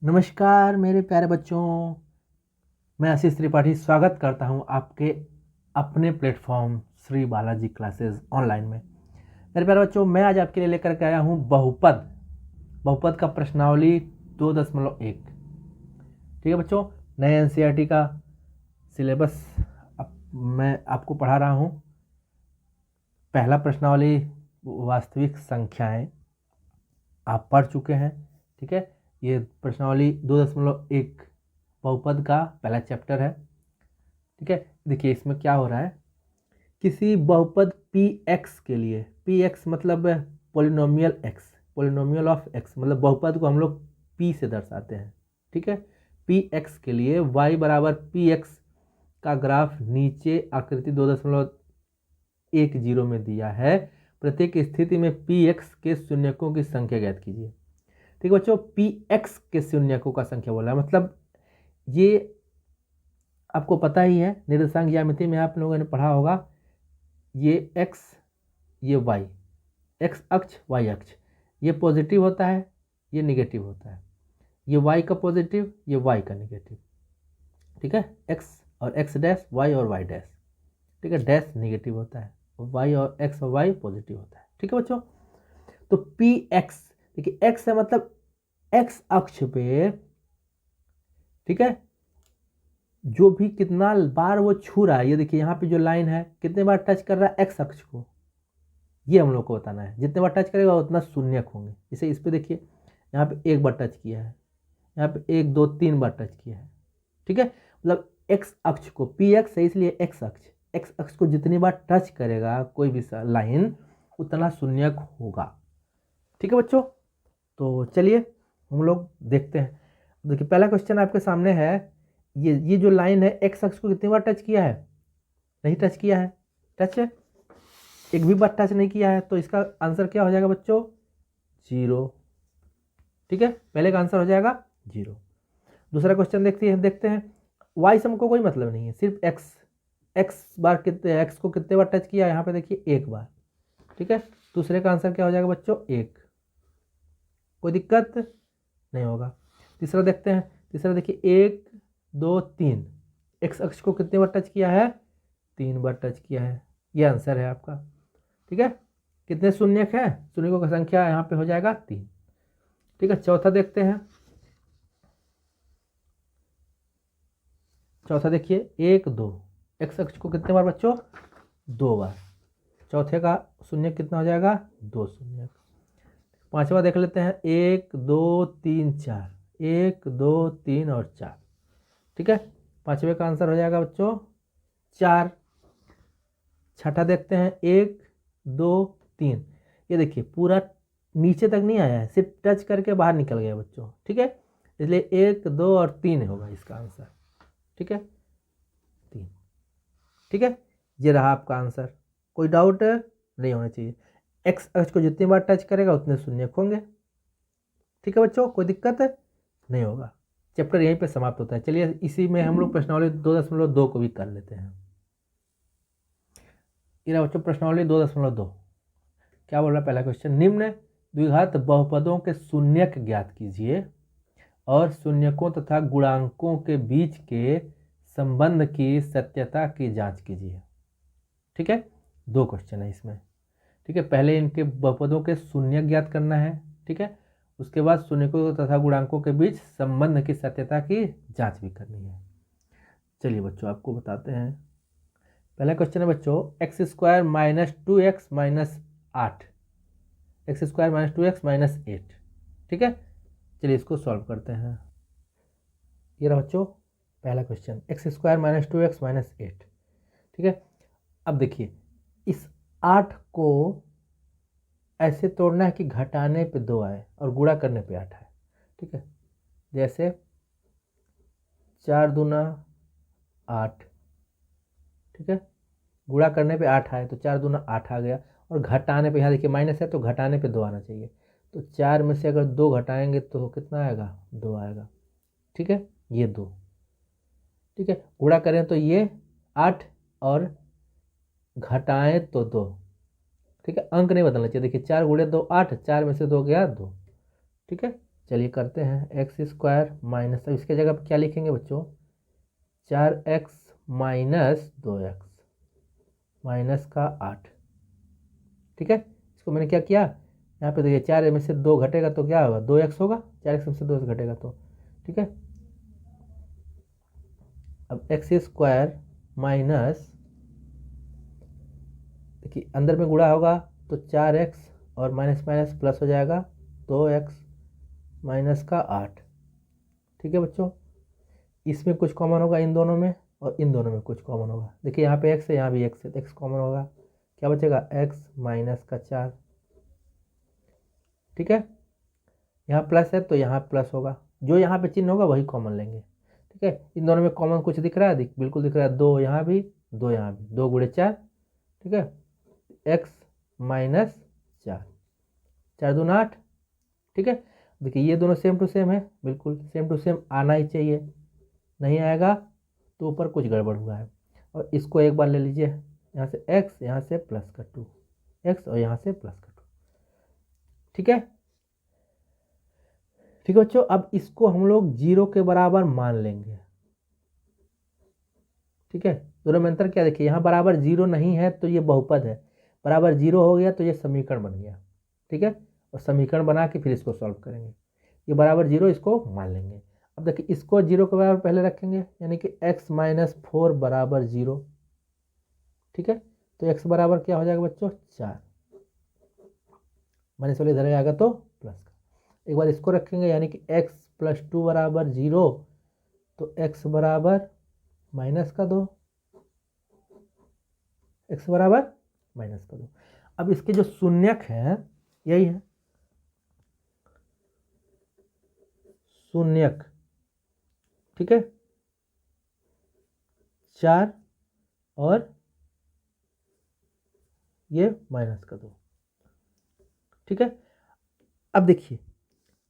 नमस्कार मेरे प्यारे बच्चों, मैं आशीष त्रिपाठी स्वागत करता हूं आपके अपने platform Shri Balaji classes online में। मेरे प्यारे बच्चों, मैं आज आपके लिए लेकर के आया हूं बहुपद बहुपद का प्रश्नावली 2.1। ठीक है बच्चों, नए एनसीईआरटी का सिलेबस मैं आपको पढ़ा रहा हूं। पहला प्रश्नावली वास्तविक संख्याएं आप पढ़ चुके हैं। ठीक है, ये प्रश्नावली 2.1 बहुपद का पहला चैप्टर है। ठीक है, देखिए इसमें क्या हो रहा है। किसी बहुपद पी एक्स के लिए, पी एक्स मतलब polynomial x, polynomial of x मतलब बहुपद को हम लोग पी से दर्शाते हैं। ठीक है, पी एक्स के लिए y बराबर पी एक्स का ग्राफ नीचे आकृति 2.10 में दिया है। प्रत्येक स्थिति में पी एक्स के शून्यकों की संख्या ज्ञात कीजिए। ठीक है बच्चों, पी एक्स के शून्यकों का संख्या बोला है, मतलब ये आपको पता ही है, निर्देशांक ज्यामिति में आप लोगों ने पढ़ा होगा। ये x, ये y, x अक्ष y अक्ष, ये पॉजिटिव होता है, ये निगेटिव होता है। ये y का पॉजिटिव, ये y का निगेटिव। ठीक है, x और x डैश, y और y डैश। ठीक है, डैश निगेटिव होता है, y और x और y पॉजिटिव होता है। ठीक है बच्चों, तो पी एक्स, देखिए x है मतलब x अक्ष पे, ठीक है, जो भी कितना बार वो छू रहा है, ये देखिए यहाँ पे जो लाइन है कितने बार टच कर रहा है एक्स अक्ष को, ये हम लोग को बताना है। जितने बार टच करेगा उतना शून्यक होंगे। इसे इस पे देखिए, यहाँ पे एक बार टच किया है, यहाँ पे 1 2 3 बार टच किया है। ठीक है, मतलब एक्स अक्ष को, पी एक्स है इसलिए एक्स अक्ष को जितनी बार टच करेगा कोई भी लाइन उतना शून्यक होगा। ठीक है बच्चों, तो चलिए हम लोग देखते हैं। देखिए पहला क्वेश्चन आपके सामने है। ये जो लाइन है एक्स अक्ष को कितनी बार टच किया है? नहीं टच किया है। टच है, एक भी बार टच नहीं किया है, तो इसका आंसर क्या हो जाएगा बच्चों? 0। ठीक है, पहले का आंसर हो जाएगा 0। दूसरा क्वेश्चन देखते हैं। वाई सम को कोई मतलब नहीं है, सिर्फ एक्स बार कितने, एक्स को कितने बार टच किया है? यहाँ पे देखिए एक बार। ठीक है, दूसरे का आंसर क्या हो जाएगा बच्चों? 1। कोई दिक्कत नहीं होगा। तीसरा देखते हैं। तीसरा देखिए 1 2 3, एक्स अक्ष को कितने बार टच किया है? 3 बार टच किया है। ये आंसर है आपका। ठीक है, कितने शून्यक है? शून्यकों की संख्या यहाँ पे हो जाएगा 3। ठीक है, चौथा देखते हैं। चौथा देखिए 1 2, एक्स अक्ष को कितने बार बच्चों? 2 बार। चौथे का शून्यक कितना हो जाएगा? 2 शून्यक। पांचवा देख लेते हैं। 1 2 3 4, 1 2 3 और 4। ठीक है, पांचवे का आंसर हो जाएगा बच्चों 4। छठा देखते हैं। 1 2 3, ये देखिए पूरा नीचे तक नहीं आया है, सिर्फ टच करके बाहर निकल गया बच्चों। ठीक है, इसलिए 1 2 और 3 होगा इसका आंसर। ठीक है, 3। ठीक है, ये रहा आपका आंसर। कोई डाउट नहीं होना चाहिए। एक्स अक्ष को जितनी बार टच करेगा उतने शून्य होंगे। ठीक है बच्चों, कोई दिक्कत नहीं होगा। चैप्टर यहीं पे समाप्त होता है। चलिए इसी में हम लोग प्रश्नावली 2.2 को भी कर लेते हैं। ये रहा बच्चों प्रश्नावली 2.2। क्या बोल रहा है पहला क्वेश्चन? निम्न द्विघात बहुपदों के शून्यक ज्ञात कीजिए और शून्यकों तथा गुणांकों के बीच के संबंध की सत्यता की जांच कीजिए। ठीक है, 2 क्वेश्चन है इसमें। ठीक है, पहले इनके बहुपदों के शून्यक ज्ञात करना है। ठीक है, उसके बाद शून्यकों तथा गुणांकों के बीच संबंध की सत्यता की जांच भी करनी है। चलिए बच्चों आपको बताते हैं। पहला क्वेश्चन है बच्चों, x square minus 2x minus 8, x square minus 2x minus 8। ठीक है, चलिए इसको सॉल्व करते हैं। ये रहा बच्चों पहला question, x square minus 2x minus 8। ठीक है, अब देखिए इस 8 को ऐसे तोड़ना है कि घटाने पे 2 आए और गुणा करने पे 8 आए। ठीक है, जैसे 4 दूना 8। ठीक है, गुणा करने पे 8 आए तो 4 दूना 8 आ गया, और घटाने पे, यहाँ देखिए माइनस है तो घटाने पे 2 आना चाहिए। तो 4 में से अगर 2 घटाएंगे तो कितना आएगा? 2 आएगा। ठीक है, ये 2। ठीक है, गुणा करें तो ये 8 और घटाएं तो 2। ठीक है, अंक नहीं बदलना चाहिए। देखिए 4 गुणे 2 8, 4 में से 2 गया 2। ठीक है, चलिए करते हैं। एक्स स्क्वायर माइनस, अब इसके जगह पर क्या लिखेंगे बच्चों, 4x माइनस 2x माइनस का 8। ठीक है, इसको मैंने क्या किया, यहाँ पे देखिए 4 में से 2 घटेगा तो क्या होगा, 2x होगा, 4x में से 2 घटेगा तो। ठीक है, अब एक्स स्क्वायर माइनस, देखिए अंदर में गुणा होगा तो 4x और माइनस माइनस प्लस हो जाएगा 2x माइनस का 8। ठीक है बच्चों, इसमें कुछ कॉमन होगा इन दोनों में और इन दोनों में कुछ कॉमन होगा। देखिए यहाँ पे x है, यहाँ भी x है, तो x कॉमन होगा, क्या बचेगा, x माइनस का 4। ठीक है, यहाँ प्लस है तो यहाँ प्लस होगा, जो यहाँ पे चिन्ह होगा वही कॉमन लेंगे। ठीक है, इन दोनों में कॉमन कुछ दिख रहा है, बिल्कुल दिख रहा है, 2 यहाँ भी 2 यहाँ भी, 2 गुणे 4। ठीक है, x माइनस 4, 4 दूना 8। ठीक है, देखिए ये दोनों सेम टू सेम है, बिल्कुल सेम टू सेम आना ही चाहिए, नहीं आएगा तो ऊपर कुछ गड़बड़ हुआ है। और इसको एक बार ले लीजिए, यहाँ से x, यहाँ से प्लस का 2 x और यहाँ से प्लस का 2। ठीक है, ठीक है बच्चों, अब इसको हम लोग 0 के बराबर मान लेंगे। ठीक है, दोनों में अंतर क्या, देखिए यहाँ बराबर 0 नहीं है तो ये बहुपद है, बराबर 0 हो गया तो ये समीकरण बन गया। ठीक है, और समीकरण बना के फिर इसको सॉल्व करेंगे, ये बराबर 0 इसको मान लेंगे। अब देखिए इसको 0 के बराबर पहले रखेंगे, यानी कि x माइनस 4 बराबर 0। ठीक है, तो x बराबर क्या हो जाएगा बच्चों, 4, माइनस वाले इधर आएगा तो प्लस का। एक बार इसको रखेंगे, यानी कि x प्लस 2 बराबर 0, तो x बराबर माइनस का 2, x बराबर माइनस का 2। अब इसके जो शून्यक हैं यही है, शून्यक। ठीक है, 4 और ये माइनस का 2। ठीक है, अब देखिए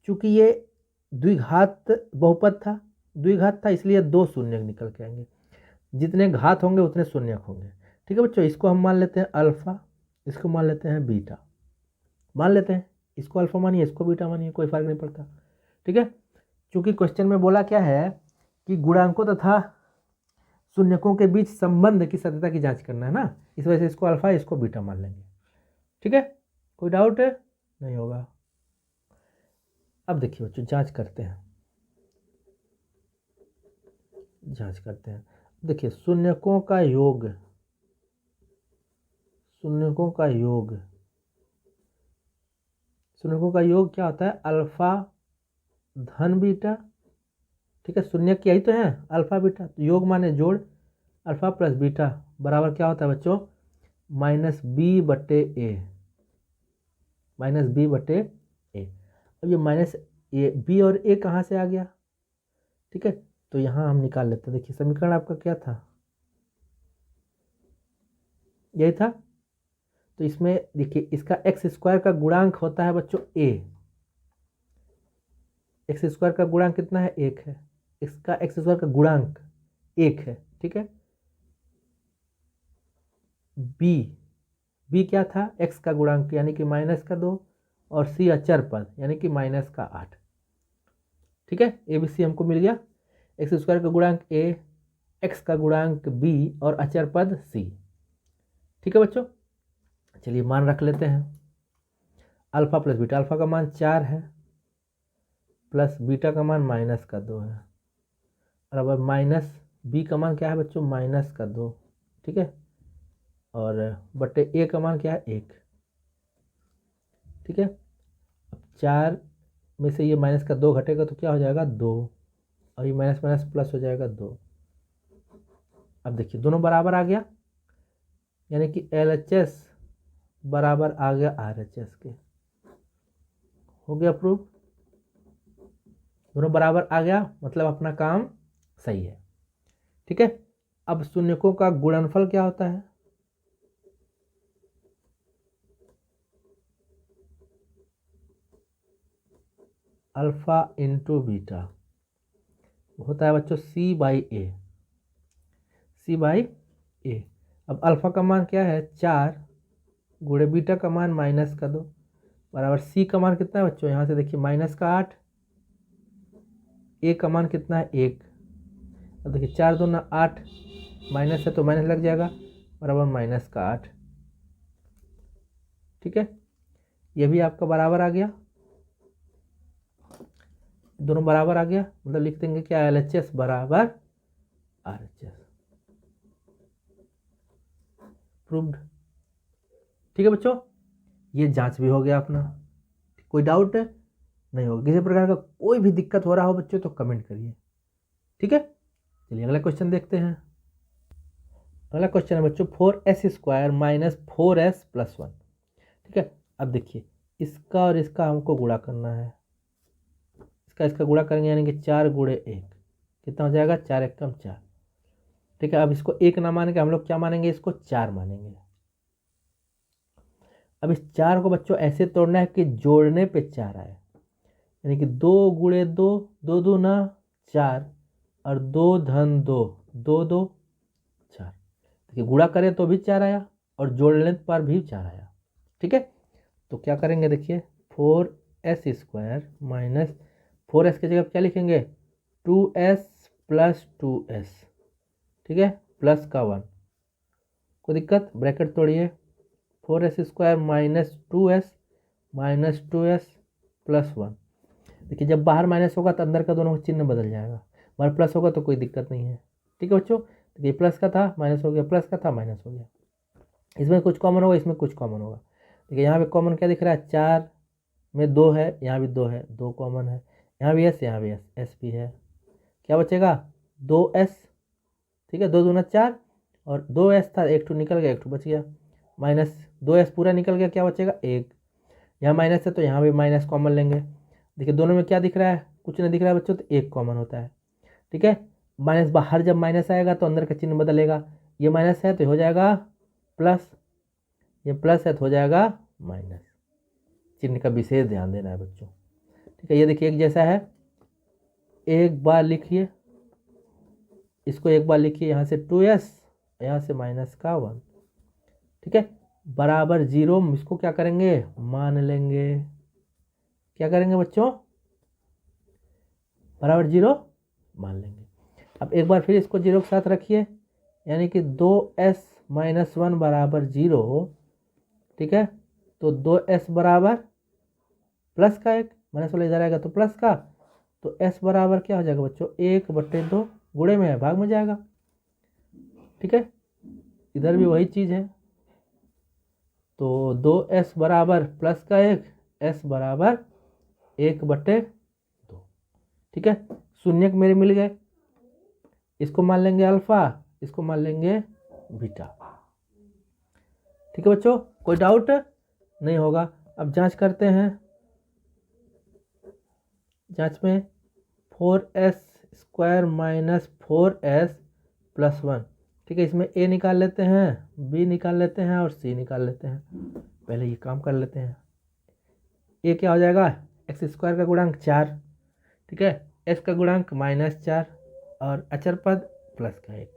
चूंकि ये द्विघात बहुपद था, द्विघात था, इसलिए 2 शून्यक निकल के आएंगे, जितने घात होंगे उतने शून्यक होंगे। ठीक है बच्चों, इसको हम मान लेते हैं अल्फा, इसको मान लेते हैं बीटा, मान लेते हैं, इसको अल्फा मानिए, इसको बीटा मानिए, कोई फर्क नहीं पड़ता। ठीक है, चूंकि क्वेश्चन में बोला क्या है कि गुणांकों तथा शून्यकों के बीच संबंध की सत्यता की जांच करना है ना, इस वजह से इसको अल्फा, इसको बीटा मान लेंगे। ठीक है, कोई डाउट नहीं होगा। अब देखिए बच्चों जांच करते हैं, जांच करते हैं। देखिए शून्यकों का योग, शून्यकों का योग, शून्यकों का योग क्या होता है, अल्फा धन बीटा। ठीक है, शून्यक यही तो है, अल्फा बीटा, तो योग माने जोड़, अल्फा प्लस बीटा बराबर क्या होता है बच्चों, माइनस बी बटे ए, माइनस बी बटे ए। अब ये माइनस ए, बी और ए कहाँ से आ गया। ठीक है, तो यहाँ हम निकाल लेते हैं। देखिए समीकरण आपका क्या था, यही था, तो इसमें देखिए इसका एक्स स्क्वायर का गुणांक होता है बच्चों ए, एक्स स्क्वायर का गुणांक कितना है, 1 है, इसका एक्स स्क्वायर का गुणांक 1 है। ठीक है, बी, बी क्या था, एक्स का गुणांक यानी कि माइनस का 2, और सी अचर पद यानी कि माइनस का 8। ठीक है, ए बी सी हमको मिल गया, एक्स स्क्वायर का गुणांक ए, एक्स का गुणांक बी और अचर पद सी। ठीक है बच्चों, चलिए मान रख लेते हैं, अल्फा प्लस बीटा, अल्फा का मान 4 है, प्लस बीटा का मान माइनस का 2 है, और अब माइनस बी का मान क्या है बच्चों, माइनस का 2। ठीक है, और बटे ए का मान क्या है, 1। ठीक है, अब 4 में से ये माइनस का 2 घटेगा तो क्या हो जाएगा, 2, और ये माइनस माइनस प्लस हो जाएगा 2। अब देखिए दोनों बराबर आ गया, यानी कि LHS बराबर आ गया RHS के, हो गया प्रूफ, दोनों बराबर आ गया, मतलब अपना काम सही है। ठीक है, अब शून्यकों का गुणनफल क्या होता है, अल्फा इंटू बीटा होता है बच्चों C by A, C by A. अब अल्फा का मान क्या है, 4 गुणे बीटा का मान माइनस का 2 बराबर C का मान कितना है बच्चों, यहाँ से देखिए माइनस का 8, ए का मान कितना है 1। अब देखिए 4 दूना 8, माइनस है तो माइनस लग जाएगा, बराबर माइनस का 8। ठीक है, ये भी आपका बराबर आ गया, दोनों बराबर आ गया, मतलब लिख देंगे क्या, LHS बराबर RHS। प्रूव्ड। ठीक है बच्चों, ये जांच भी हो गया अपना। कोई डाउट नहीं होगा, किसी प्रकार का कोई भी दिक्कत हो रहा हो बच्चों तो कमेंट करिए। ठीक है, चलिए अगला क्वेश्चन देखते हैं। अगला क्वेश्चन है बच्चों 4s² माइनस 4s प्लस 1। ठीक है, अब देखिए इसका और इसका हमको गुणा करना है, इसका गुणा करेंगे यानी कि 4 गुणे 1 कितना हो जाएगा, 4 1 4। ठीक है, अब इसको 1 ना मान के हम लोग क्या मानेंगे, इसको 4 मानेंगे। अब इस 4 को बच्चों ऐसे तोड़ना है कि जोड़ने पे 4 आए, यानी कि 2 गुणे 2, 2 दूना 4 और 2 धन 2, 2 2 4। देखिए गुणा करें तो भी 4 आया और जोड़ने पर भी 4 आया। ठीक है, तो क्या करेंगे, देखिए 4s² माइनस 4s की जगह क्या लिखेंगे, 2s प्लस 2s। ठीक है, प्लस का 1, कोई दिक्कत, bracket तोड़िए, 4s² minus 2s plus 1। देखिए जब बाहर माइनस होगा तो अंदर का दोनों चिन्ह बदल जाएगा, बाहर प्लस होगा तो कोई दिक्कत नहीं है। ठीक है बच्चों, देखिए प्लस का था माइनस हो गया, प्लस का था माइनस हो गया, इसमें कुछ कॉमन होगा, इसमें कुछ कॉमन होगा। देखिए यहाँ पे कॉमन क्या दिख रहा है, 4 में 2 है, यहाँ भी 2 है, 2 कॉमन है, यहाँ भी s, यहाँ भी s भी है, क्या बचेगा 2s। ठीक है, 2 दूना 4 और 2s था, 1 2 निकल गया, 1 2 बच गया, माइनस 2s पूरा निकल गया, क्या बचेगा 1। यहाँ माइनस है तो यहाँ भी माइनस कॉमन लेंगे। देखिए दोनों में क्या दिख रहा है, कुछ नहीं दिख रहा है बच्चों, तो 1 कॉमन होता है। ठीक है, माइनस बाहर जब माइनस आएगा तो अंदर का चिन्ह बदलेगा, ये माइनस है तो हो जाएगा प्लस, ये प्लस है तो हो जाएगा माइनस। चिन्ह का विशेष ध्यान देना है बच्चों। ठीक है, ये देखिए एक जैसा है, एक बार लिखिए, इसको एक बार लिखिए, यहाँ से 2s, यहाँ से माइनस का 1। ठीक है, बराबर 0, इसको क्या करेंगे, मान लेंगे, क्या करेंगे बच्चों, बराबर 0 मान लेंगे। अब एक बार फिर इसको 0 के साथ रखिए, यानी कि 2s माइनस 1 बराबर 0। ठीक है, तो 2s बराबर प्लस का 1, माइनस वाला इधर आएगा तो प्लस का, तो s बराबर क्या हो जाएगा बच्चों, 1/2, गुणे में है भाग में जाएगा। ठीक है, इधर भी वही चीज़ है, तो 2s बराबर प्लस का 1, s बराबर 1/2। ठीक है, शून्यक मेरे मिल गए, इसको मान लेंगे अल्फा, इसको मान लेंगे बीटा। ठीक है बच्चों, कोई डाउट नहीं होगा। अब जांच करते हैं, जांच में 4s² माइनस 4s प्लस 1। ठीक है, इसमें a निकाल लेते हैं, b निकाल लेते हैं और c निकाल लेते हैं। पहले ये काम कर लेते हैं, a क्या हो जाएगा, x² का गुणांक 4। ठीक है, s का गुणांक -4 और अचर पद प्लस का 1।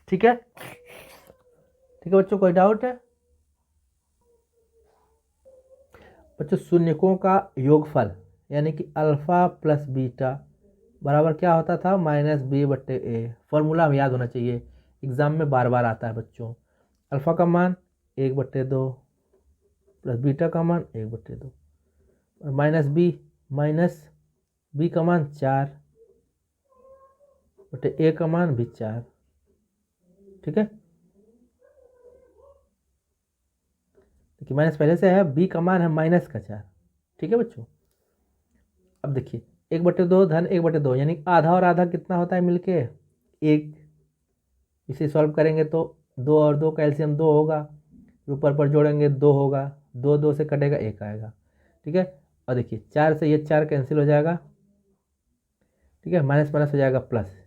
ठीक है, ठीक है बच्चों, कोई डाउट है बच्चों, शून्यकों का योगफल यानी कि अल्फा प्लस बीटा बराबर क्या होता था, -b/a। फॉर्मूला हमें याद होना चाहिए, एग्जाम में बार बार आता है बच्चों। अल्फा का मान 1/2 प्लस बीटा का मान 1/2 और माइनस b का मान 4/a का मान भी 4। ठीक है, देखिए माइनस पहले से है, b का मान है माइनस का 4। ठीक है बच्चों, अब देखिए 1/2 धन 1/2 यानी आधा और आधा कितना होता है मिलके 1। इसे सॉल्व करेंगे तो 2 और 2 का एलसीएम 2 होगा, ऊपर पर जोड़ेंगे 2 होगा, 2 2 से कटेगा 1 आएगा। ठीक है, और देखिए 4 से ये 4 कैंसिल हो जाएगा। ठीक है, माइनस माइनस हो जाएगा प्लस,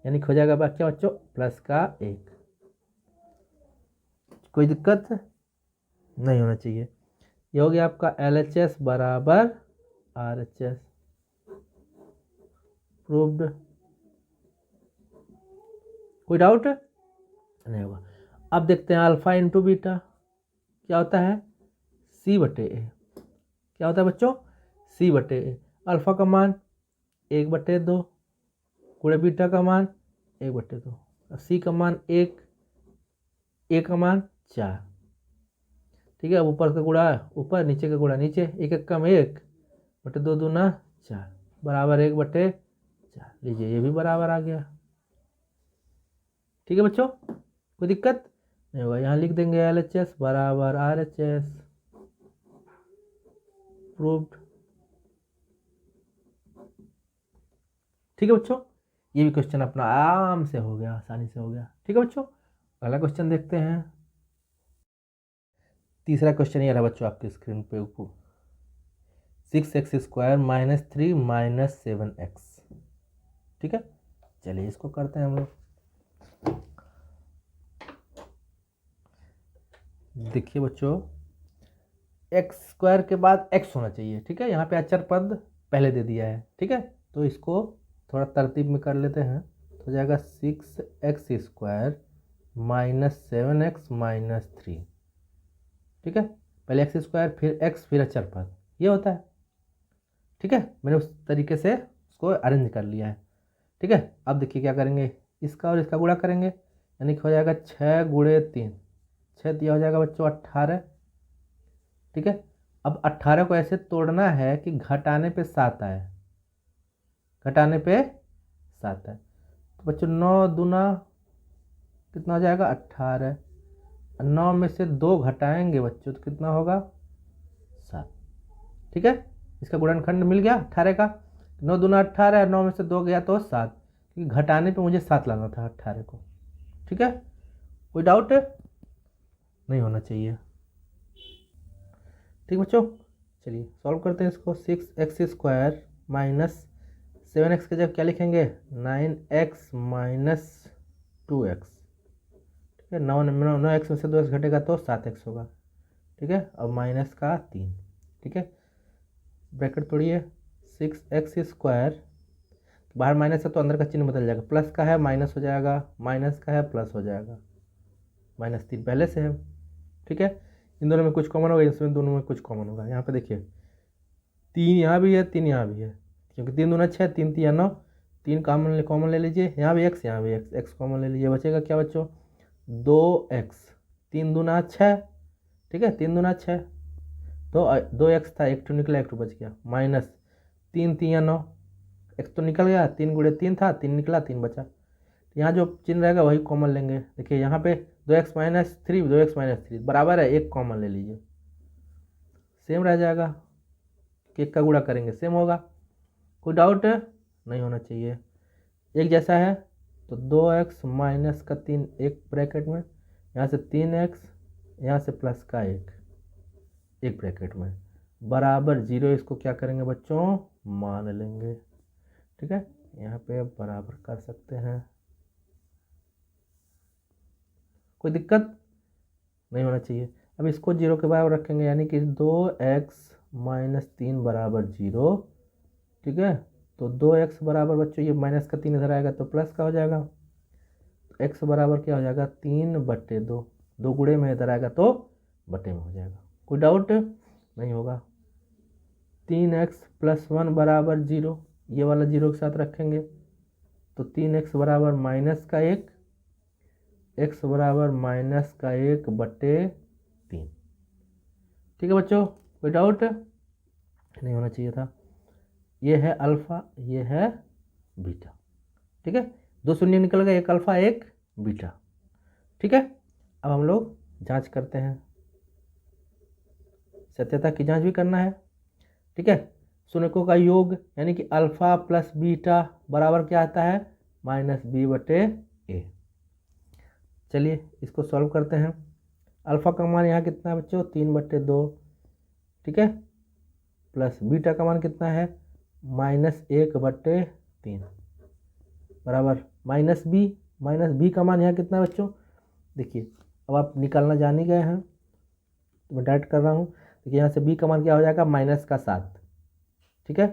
यानी हो जाएगा क्या बच्चों, प्लस का 1। कोई दिक्कत नहीं होना चाहिए। ये हो गया आपका LHS बराबर RHS, प्रूव्ड। कोई डाउट नहीं होगा। अब देखते हैं अल्फा इंटू बीटा क्या होता है, c/a। क्या होता है बच्चों, c/a। अल्फा का मान 1/2 गुणे बीटा का मान 1/2, सी का मान 1, ए का मान 4। ठीक है, अब ऊपर का गुणा ऊपर, नीचे का गुणा नीचे, 1 कम 1/2 दूना 4 बराबर 1/4। लीजिए ये भी बराबर आ गया। ठीक है बच्चों, कोई दिक्कत नहीं होगा। यहाँ लिख देंगे LHS बराबर RHS, प्रूव्ड। ठीक है बच्चों, ये भी क्वेश्चन अपना आराम से हो गया, आसानी से हो गया। ठीक है बच्चों, अगला क्वेश्चन देखते हैं। तीसरा क्वेश्चन ये रहा बच्चों आपकी स्क्रीन पे ऊपर, 6x² - 3 - 7x। ठीक है, चलिए इसको करते हैं हम लोग। देखिए बच्चों, x² के बाद x होना चाहिए। ठीक है, यहाँ पे अचर पद पहले दे दिया है। ठीक है, तो इसको थोड़ा तरतीब में कर लेते हैं। तो हो जाएगा 6x² - 7x - 3। ठीक है, पहले x² फिर x फिर अचर पद, ये होता है। ठीक है, मैंने उस तरीके से उसको अरेंज कर लिया है। ठीक है, अब देखिए क्या करेंगे, इसका और इसका गुणा करेंगे, यानी कि हो जाएगा 6 × 3, 6 दिया हो जाएगा बच्चों 18। ठीक है, अब 18 को ऐसे तोड़ना है कि घटाने पे 7 आए, घटाने पे 7 आए। तो बच्चों 9 दूना कितना हो जाएगा 18, 9 में से 2 घटाएंगे बच्चों तो कितना होगा 7। ठीक है, इसका गुणनखंड मिल गया 18 का, 9 दूना 18, 9 में से 2 गया तो 7, क्योंकि घटाने पे मुझे 7 लाना था 18 को। ठीक है, कोई डाउट नहीं होना चाहिए। ठीक बच्चों, चलिए सॉल्व करते हैं इसको। 6x² - 7x के जगह क्या लिखेंगे, 9x - 2x। ठीक है, 9x में से 2x घटेगा तो 7x होगा। ठीक है, अब माइनस का 3। ठीक है, ब्रैकेट तोड़िए, 6x², बाहर माइनस है तो अंदर का चिन्ह बदल जाएगा, प्लस का है माइनस हो जाएगा, माइनस का है प्लस हो जाएगा, -3 पहले से है। ठीक है, इन दोनों में कुछ कॉमन होगा, इसमें दोनों में कुछ कॉमन होगा। यहाँ पे देखिए 3 यहाँ भी है, 3 यहाँ भी है, क्योंकि 3 दूना 6, 3 3 9, 3 कॉमन ले लीजिए। यहाँ भी x, यहाँ भी x कॉमन ले लीजिए, बचेगा क्या बच्चों 2x, 3 दूना 6। ठीक है, 3 दूना 6, तो 2x था, 1 निकला, 1 बच गया, माइनस 3 3 9, x तो निकल गया, 3 × 3 था, 3 निकला, 3 बचा। यहाँ जो चिन्ह रहेगा वही कॉमन लेंगे। देखिए यहाँ पे 2x - 3, 2x - 3 बराबर है, 1 कॉमन ले लीजिए, सेम रह जाएगा, कि 1 का गुणा करेंगे सेम होगा। कोई डाउट नहीं होना चाहिए, एक जैसा है। तो 2x - का 3 एक ब्रैकेट में, यहाँ से 3x, यहाँ से प्लस का 1 एक ब्रैकेट में, बराबर 0। इसको क्या करेंगे बच्चों, मान लेंगे। ठीक है, यहाँ पे बराबर कर सकते हैं, कोई दिक्कत नहीं होना चाहिए। अब इसको 0 के बराबर रखेंगे, यानी कि 2x - 3 बराबर 0। ठीक है, तो 2x बराबर बच्चों, ये माइनस का 3 इधर आएगा तो प्लस का हो जाएगा, तो x बराबर क्या हो जाएगा 3/2, 2 गुणे में इधर आएगा तो बटे में हो जाएगा। कोई डाउट नहीं होगा। 3x + 1 बराबर 0, ये वाला 0 के साथ रखेंगे, तो 3x बराबर -1, x बराबर -1/3। ठीक है बच्चों, कोई डाउट नहीं होना चाहिए था। ये है अल्फा, ये है बीटा। ठीक है, 2 शून्य निकल गए, 1 अल्फा 1 बीटा। ठीक है, अब हम लोग जांच करते हैं, सत्यता की जांच भी करना है। ठीक है, शून्यकों का योग यानी कि अल्फा प्लस बीटा बराबर क्या आता है -b/a। चलिए इसको सॉल्व करते हैं। अल्फा का मान यहाँ कितना है बच्चों 3/2। ठीक है, प्लस बीटा का मान कितना है -1/3 बराबर -b का मान यहाँ कितना है बच्चों। देखिए अब आप निकालना जान ही गए हैं, तो मैं डायरेक्ट कर रहा हूँ। देखिए यहाँ से b का मान क्या हो जाएगा -7। ठीक है,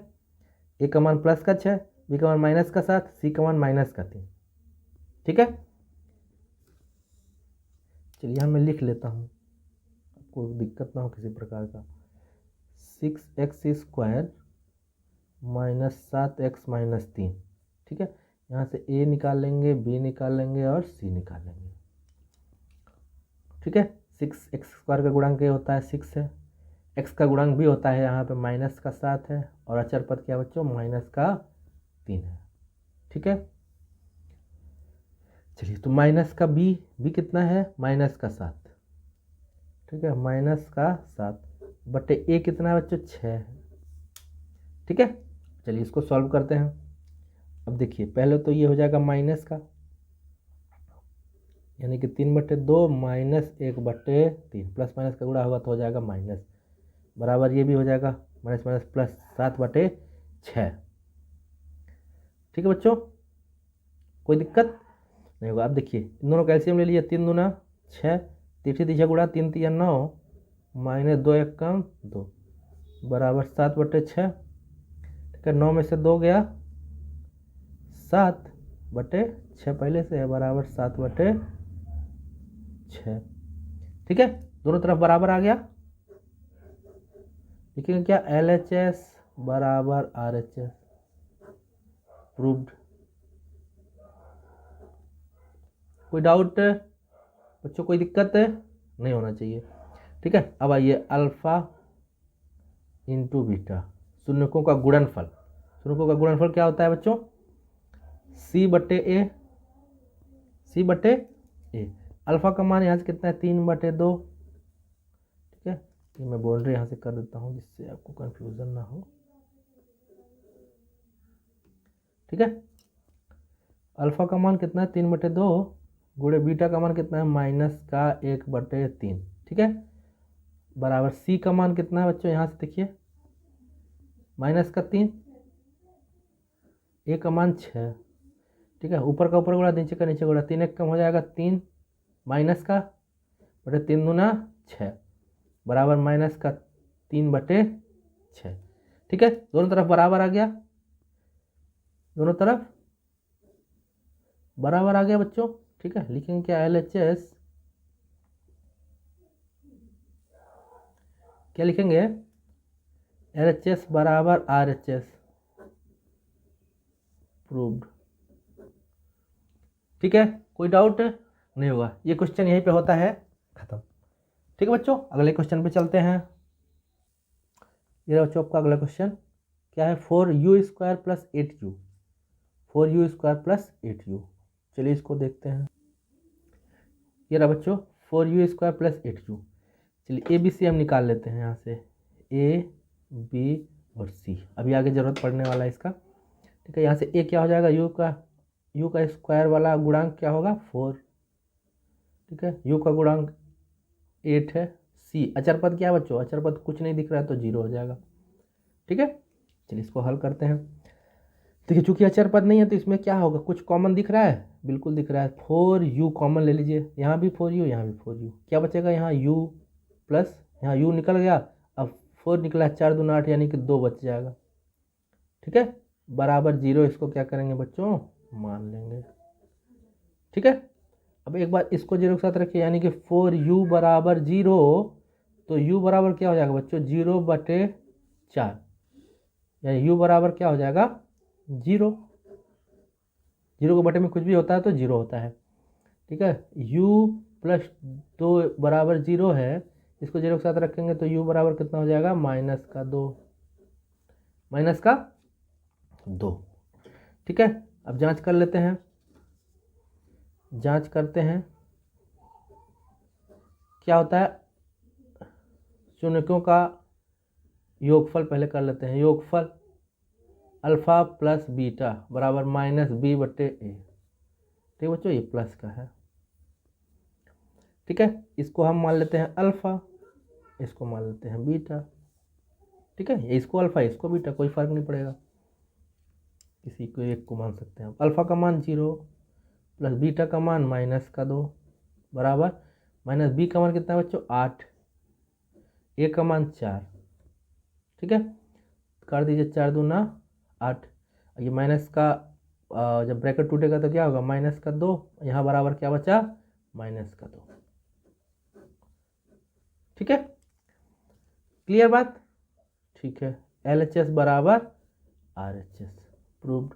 a का मान +6, b का मान -7, c का मान -3। ठीक है, चलिए यहाँ मैं लिख लेता हूँ, आपको दिक्कत ना हो किसी प्रकार का। 6x² -7x-3। ठीक है, यहाँ से a निकाल लेंगे, b निकाल लेंगे और c निकाल लेंगे। ठीक है, 6x² का गुणांक ये होता है 6 है, x का गुणांक भी होता है यहाँ पे -7 है, और अचर पद क्या बच्चों -3 है। ठीक है, चलिए तो b कितना है -7। ठीक है, -7 बटे a कितना है बच्चों 6 है। ठीक है, चलिए इसको सॉल्व करते हैं। अब देखिए पहले तो ये हो जाएगा माइनस का, यानी कि 3/2 -1/3, प्लस माइनस का गुणा होगा तो हो जाएगा माइनस, बराबर ये भी हो जाएगा माइनस माइनस प्लस 7/6। ठीक है बच्चों, कोई दिक्कत नहीं होगा। अब देखिए इन दोनों कैल्शियम ले लिया, 3 दूना 6, तीसरी दिशा गुणा 3 3 9, -2 1 कम 2, बराबर 7/6। ठीक है, 9 में से 2 गया 7/6 पहले से है, बराबर 7/6। ठीक है, दोनों तरफ बराबर आ गया। लिखेंगे क्या, LHS बराबर RHS, प्रूव्ड। कोई डाउट बच्चों, कोई दिक्कत नहीं होना चाहिए। ठीक है, अब आइए अल्फा इंटू बीटा, शून्यकों का गुणनफल। शून्यकों का गुणनफल क्या होता है बच्चों, C/A। अल्फा का मान यहाँ से कितना है 3/2। ठीक है, ये मैं बाउंड्री यहाँ से कर देता हूँ जिससे आपको कंफ्यूजन ना हो। ठीक है, अल्फा का मान कितना है 3/2, गुणे बीटा का मान कितना है -1/3। ठीक है, बराबर सी का मान कितना है बच्चों, यहाँ से देखिए -3, ए का मान 6। ठीक है, ऊपर का ऊपर गुणा नीचे का नीचे गुणा, 3 1 कम हो जाएगा 3, माइनस का बटे 3 दूना 6, बराबर -3/6। ठीक है, दोनों तरफ बराबर आ गया, दोनों तरफ बराबर आ गया बच्चों। ठीक है, लिखेंगे क्या, LHS क्या लिखेंगे, LHS बराबर RHS, प्रूव्ड। ठीक है, कोई डाउट नहीं होगा, ये क्वेश्चन यहीं पे होता है खत्म। ठीक है बच्चों, अगले क्वेश्चन पे चलते हैं। ये बच्चों आपका अगला क्वेश्चन क्या है, 4u² + 8u, 4u² + 8u। चलिए इसको देखते हैं। ये रहा बच्चों 4u² + 8u। चलिए ABC हम निकाल लेते हैं यहाँ से, A B और C, अभी आगे जरूरत पड़ने वाला है इसका। ठीक है, यहाँ से A क्या हो जाएगा, u का स्क्वायर वाला गुणांक क्या होगा 4। ठीक है, u का गुणांक 8 है। C अचर पद क्या है बच्चों, अचर पद कुछ नहीं दिख रहा है तो 0 हो जाएगा। ठीक है, चलिए इसको हल करते हैं। देखिए चूंकि अचर पद नहीं है तो इसमें क्या होगा, कुछ कॉमन दिख रहा है, बिल्कुल दिख रहा है, 4u कॉमन ले लीजिए, यहाँ भी 4u यहाँ भी 4u, क्या बचेगा यहाँ u प्लस यहाँ u निकल गया, अब 4 निकला 4 दूना 8 यानी कि 2 बच जाएगा। ठीक है, बराबर 0, इसको क्या करेंगे बच्चों मान लेंगे। ठीक है, अब एक बार इसको 0 के साथ रखिए, यानी कि 4u बराबर 0, तो u बराबर क्या हो जाएगा बच्चों 0/4, यानी u बराबर क्या हो जाएगा 0। 0 के बटे में कुछ भी होता है तो 0 होता है। ठीक है, u + 2 बराबर 0 है, इसको 0 के साथ रखेंगे तो u बराबर कितना हो जाएगा -2। ठीक है, अब जांच कर लेते हैं, जांच करते हैं क्या होता है, शून्यकों का योगफल पहले कर लेते हैं। योगफल अल्फा प्लस बीटा बराबर -b/a। ठीक बच्चों, ये प्लस का है। ठीक है, इसको हम मान लेते हैं अल्फा, इसको मान लेते हैं बीटा। ठीक है, इसको अल्फा इसको बीटा, कोई फर्क नहीं पड़ेगा, किसी को एक को मान सकते हैं। अल्फा का मान 0 प्लस बीटा का मान -2 बराबर -b का मान कितना है बच्चों 8, a का मान 4। ठीक है, कर दीजिए 4 दूना 8, ये माइनस का जब ब्रैकेट टूटेगा तो क्या होगा -2, यहाँ बराबर क्या बचा -2। ठीक है, क्लियर बात। ठीक है, LHS बराबर RHS प्रूव्ड।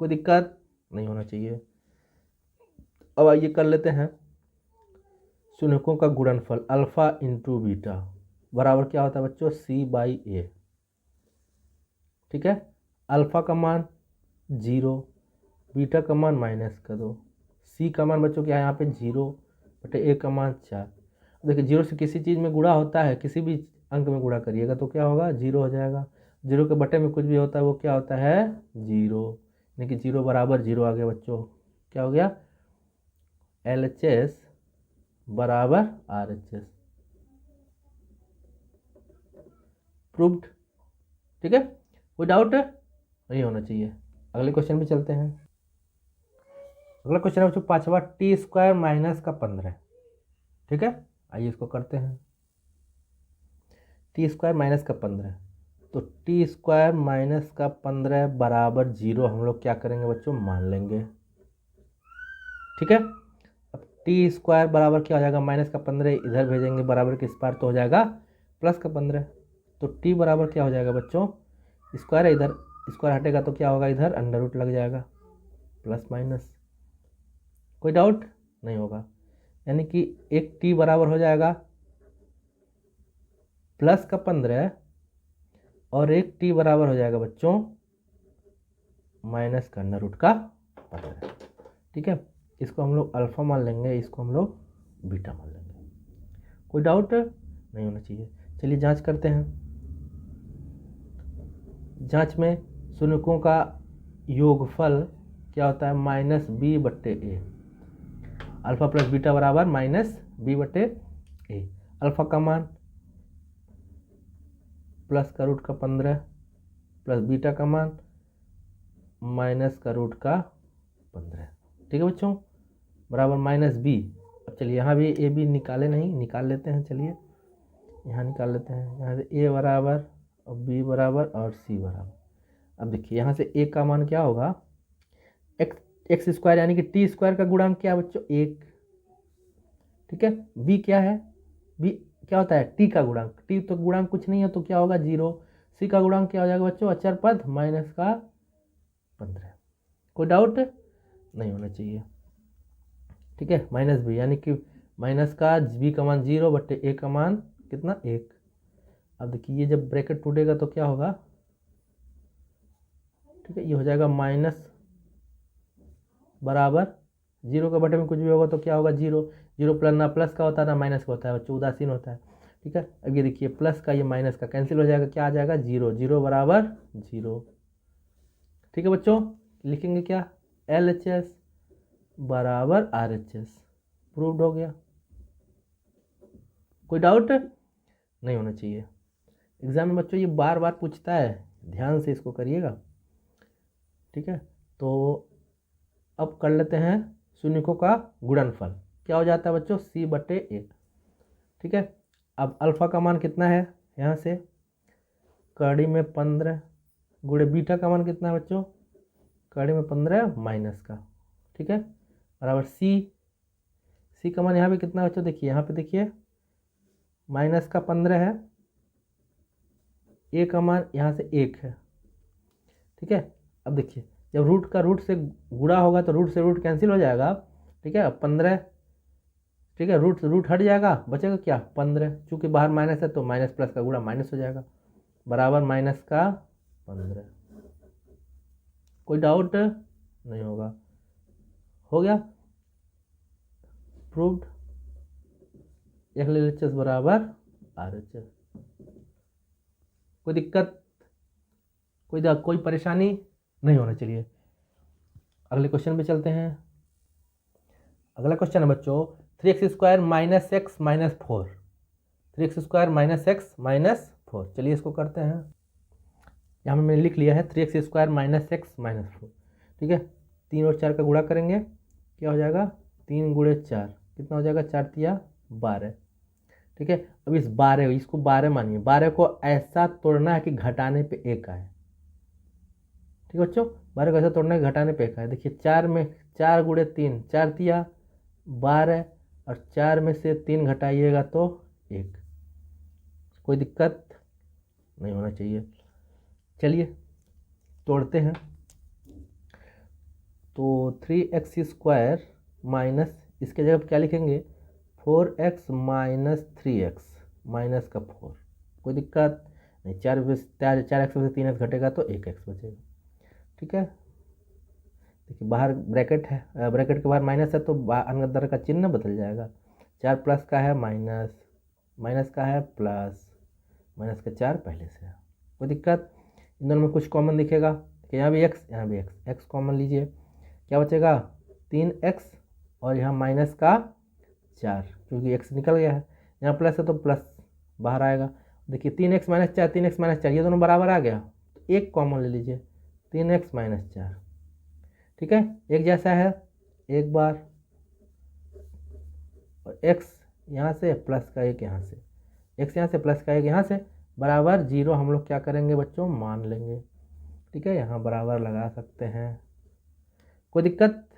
कोई दिक्कत नहीं होना चाहिए। अब आइए कर लेते हैं शून्यकों का गुणनफल अल्फा इंटू बीटा बराबर क्या होता है बच्चों, C/A। ठीक है, अल्फा का मान 0, बीटा का मान -2, सी का मान बच्चों क्या है यहाँ पे 0/A का मान 4। देखिए 0 से किसी चीज़ में गुणा होता है, किसी भी अंक में गुणा करिएगा तो क्या होगा 0 हो जाएगा। 0 के बटे में कुछ भी होता है वो क्या होता है 0, यानी कि 0 बराबर 0 आ गया बच्चों। क्या हो गया, LHS बराबर RHS प्रूव्ड। ठीक है, कोई डाउट नहीं होना चाहिए। अगले क्वेश्चन पे चलते हैं। अगला क्वेश्चन है बच्चों 5वां, t² - 15। ठीक है, आइए इसको करते हैं। t² - 15, तो t² - 15 बराबर 0 हम लोग क्या करेंगे बच्चों, मान लेंगे। ठीक है, अब t² बराबर क्या हो जाएगा -15, इधर भेजेंगे बराबर के इस पार तो हो जाएगा +15। तो t बराबर क्या हो जाएगा बच्चों, स्क्वायर है इधर, स्क्वायर हटेगा तो क्या होगा इधर अंडर रूट लग जाएगा, प्लस माइनस। कोई डाउट नहीं होगा, यानी कि एक t बराबर हो जाएगा +15 और एक t बराबर हो जाएगा बच्चों -√15। ठीक है, इसको हम लोग अल्फा मान लेंगे, इसको हम लोग बीटा मान लेंगे। कोई डाउट नहीं होना चाहिए। चलिए जांच करते हैं। जांच में शून्यकों का योगफल क्या होता है -b/a। अल्फा प्लस बीटा बराबर -b/a। अल्फा का मान +√15 प्लस बीटा का मान -√15। ठीक है बच्चों, बराबर -b। अब चलिए यहाँ भी ए बी निकाले नहीं, निकाल लेते हैं। चलिए यहाँ निकाल लेते हैं, यहाँ से a बराबर और b बराबर और c बराबर। अब देखिए यहाँ से a का मान क्या होगा, x² यानी कि t² का गुणांक क्या है बच्चों 1। ठीक है, b क्या है, b क्या होता है t का गुणांक, t तो गुणांक कुछ नहीं है तो क्या होगा 0। c का गुणांक क्या हो जाएगा बच्चों अचर पद -15। कोई डाउट नहीं होना चाहिए। ठीक है, -b यानी कि b का मान 0/a का मान कितना 1। अब देखिए ये जब ब्रैकेट टूटेगा तो क्या होगा, ठीक है ये हो जाएगा माइनस बराबर 0 के बटे में कुछ भी होगा तो क्या होगा 0। 0 प्लस ना प्लस का होता है ना माइनस का होता है बच्चों, उदासीन होता है। ठीक है, अब ये देखिए प्लस का ये माइनस का कैंसिल हो जाएगा, क्या आ जाएगा 0, 0 बराबर 0। ठीक है बच्चों, लिखेंगे क्या LHS बराबर RHS प्रूव्ड हो गया। कोई डाउट नहीं होना चाहिए। एग्जाम में बच्चों ये बार बार पूछता है, ध्यान से इसको करिएगा। ठीक है, तो अब कर लेते हैं शून्यकों का गुणनफल। क्या हो जाता है बच्चों C/A। ठीक है, अब अल्फा का मान कितना है, यहाँ से कड़ी में 15 गुणे बीटा का मान कितना है बच्चों, कड़ी में 15 माइनस का। ठीक है, बराबर C का मान यहाँ पे कितना है बच्चों, देखिए यहाँ पे देखिए -15 है, a का मान यहाँ से 1 है। ठीक है, अब देखिए जब रूट से गुणा होगा तो रूट से रूट कैंसिल हो जाएगा। ठीक है, 15, ठीक है रूट हट जाएगा, बचेगा क्या 15, चूंकि बाहर माइनस है तो माइनस प्लस का गुणा माइनस हो जाएगा, बराबर -15। कोई डाउट नहीं होगा, हो गया प्रूव्ड। LHS बराबर RHS। कोई दिक्कत, कोई परेशानी नहीं होना चाहिए। अगले क्वेश्चन पे चलते हैं। अगला क्वेश्चन है बच्चों 3x² - x - 4। 3x² - x - 4। चलिए इसको करते हैं। यहाँ में मैंने लिख लिया है 3x² - x - 4। ठीक है, 3 और 4 का गुणा करेंगे, क्या हो जाएगा 3 गुणे 4 कितना हो जाएगा 4 तिया 12। ठीक है, अब इसको 12 मानिए, 12 को ऐसा तोड़ना है कि घटाने पे 1 आए। ठीक है बच्चों, 12 को ऐसा तोड़ना है घटाने पे 1 आए। देखिए 4 में 4 गुणे 3 4 तिया 12 और 4 में से 3 घटाइएगा तो 1। कोई दिक्कत नहीं होना चाहिए। चलिए तोड़ते हैं। तो 3x² माइनस, इसके जगह क्या लिखेंगे 4x माइनस 3x माइनस का 4, कोई दिक्कत नहीं। 4x में से 3x घटेगा तो 1x बचेगा। ठीक है, देखिए बाहर ब्रैकेट है, ब्रैकेट के बाहर माइनस है तो अंदर का चिन्ह बदल जाएगा। 4 प्लस का है माइनस, माइनस का है प्लस, माइनस का 4 पहले से है, कोई दिक्कत। इन दोनों में कुछ कॉमन दिखेगा, यहाँ भी x यहाँ भी x कॉमन लीजिए, क्या बचेगा 3x और यहाँ माइनस का 4, क्योंकि x निकल गया है। यहाँ प्लस है तो प्लस बाहर आएगा। देखिए 3x माइनस 4, 3x माइनस 4 ये दोनों बराबर आ गया, तो एक कॉमन ले लीजिए 3x माइनस 4। ठीक है, एक जैसा है एक बार, और x यहाँ से प्लस का एक यहाँ से, x यहाँ से प्लस का एक यहाँ से, बराबर 0 हम लोग क्या करेंगे बच्चों मान लेंगे। ठीक है, यहाँ बराबर लगा सकते हैं, कोई दिक्कत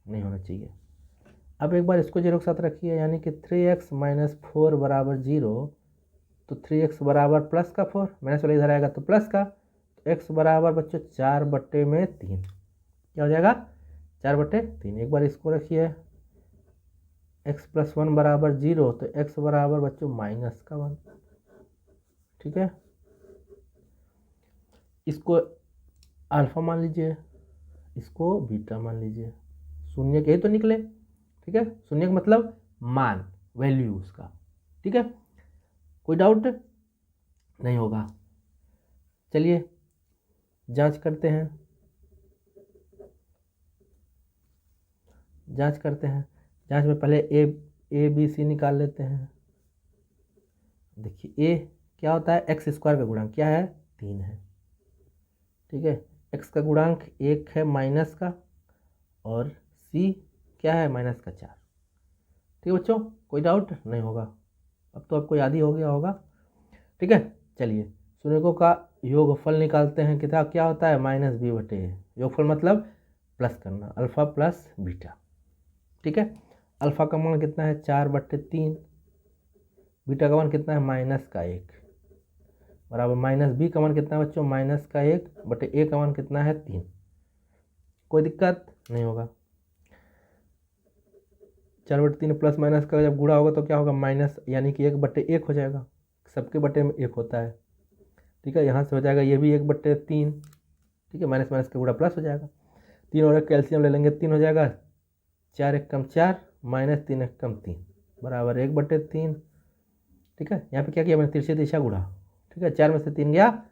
नहीं होना चाहिए। अब एक बार इसको 0 के साथ रखिए, यानी कि 3x माइनस 4 बराबर 0, तो 3x बराबर प्लस का 4, माइनस वाला इधर आएगा तो प्लस का, तो x बराबर बच्चों 4/3, क्या हो जाएगा 4/3। एक बार इसको रखिए, x प्लस 1 बराबर 0, तो x बराबर बच्चों माइनस का 1। ठीक है, इसको अल्फा मान लीजिए, इसको बीटा मान लीजिए, शून्य के ही तो निकले। ठीक है, शून्य का मतलब मान, वैल्यू उसका। ठीक है, कोई डाउट नहीं होगा। चलिए जांच करते हैं, जांच करते हैं। जांच में पहले ए बी सी निकाल लेते हैं। देखिए ए क्या होता है, x² का गुणांक क्या है 3 है। ठीक है, x का गुणांक 1 है माइनस का, और c क्या है माइनस का 4। ठीक है बच्चों, कोई डाउट नहीं होगा, अब तो आपको याद ही हो गया होगा। ठीक है, चलिए शून्यकों का योगफल निकालते हैं। किताब क्या होता है -b/a, योगफल मतलब प्लस करना, अल्फा प्लस बीटा। ठीक है, अल्फा का मान कितना है 4/3, बीटा का मान कितना है -1, बराबर -b का मान कितना है बच्चों -1/a का मान कितना है 3। कोई दिक्कत नहीं होगा। 4/3 प्लस माइनस का जब गुणा होगा तो क्या होगा माइनस, यानी कि 1/1 हो जाएगा, सबके बटे में 1 होता है। ठीक है, यहाँ से हो जाएगा ये भी 1/3। ठीक है, माइनस माइनस का गुणा प्लस हो जाएगा, 3 और 1 कैल्शियम ले लेंगे, 3 हो जाएगा, 4 × 1 = 4 माइनस 3 × 1 = 3 बराबर 1/3। ठीक है, यहाँ पे क्या किया मैंने तिरछे दिशा गुणा। ठीक है, 4 में से 3 गया,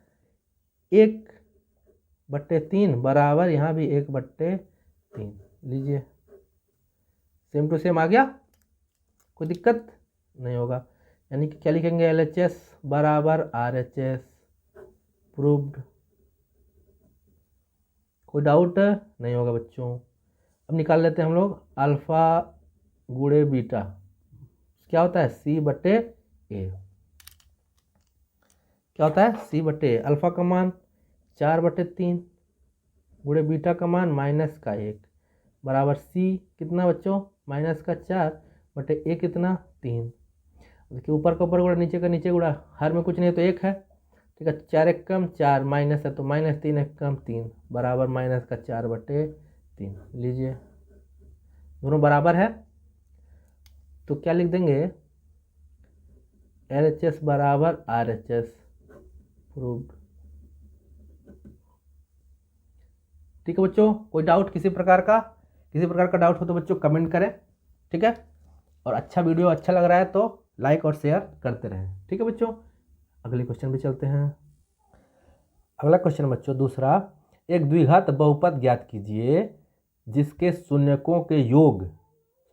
1/3 बराबर यहाँ भी 1/3 लीजिए, सेम टू सेम आ गया, कोई दिक्कत नहीं होगा। यानी कि क्या लिखेंगे LHS बराबर RHS, प्रूव्ड। कोई डाउट नहीं होगा बच्चों। अब निकाल लेते हैं हम लोग अल्फा गुणे बीटा, क्या होता है C/A, क्या होता है C/A। अल्फा का मान 4/3 गुणे बीटा का मान -1 बराबर C कितना बच्चों -4/a कितना 3। देखिए ऊपर का ऊपर गुणा, नीचे का नीचे गुणा, हर में कुछ नहीं तो 1 है। ठीक है, 4 × 1 = 4 माइनस है तो -3 × 1 = 3 बराबर -4/3 लीजिए, दोनों बराबर है तो क्या लिख देंगे LHS बराबर RHS, प्रूव्ड। ठीक है बच्चों, कोई डाउट किसी प्रकार का डाउट हो तो बच्चों कमेंट करें। ठीक है, और अच्छा वीडियो अच्छा लग रहा है तो लाइक और शेयर करते रहें। ठीक है बच्चों, अगले क्वेश्चन पे चलते हैं। अगला क्वेश्चन बच्चों दूसरा, एक द्विघात बहुपद ज्ञात कीजिए जिसके शून्यकों के योग,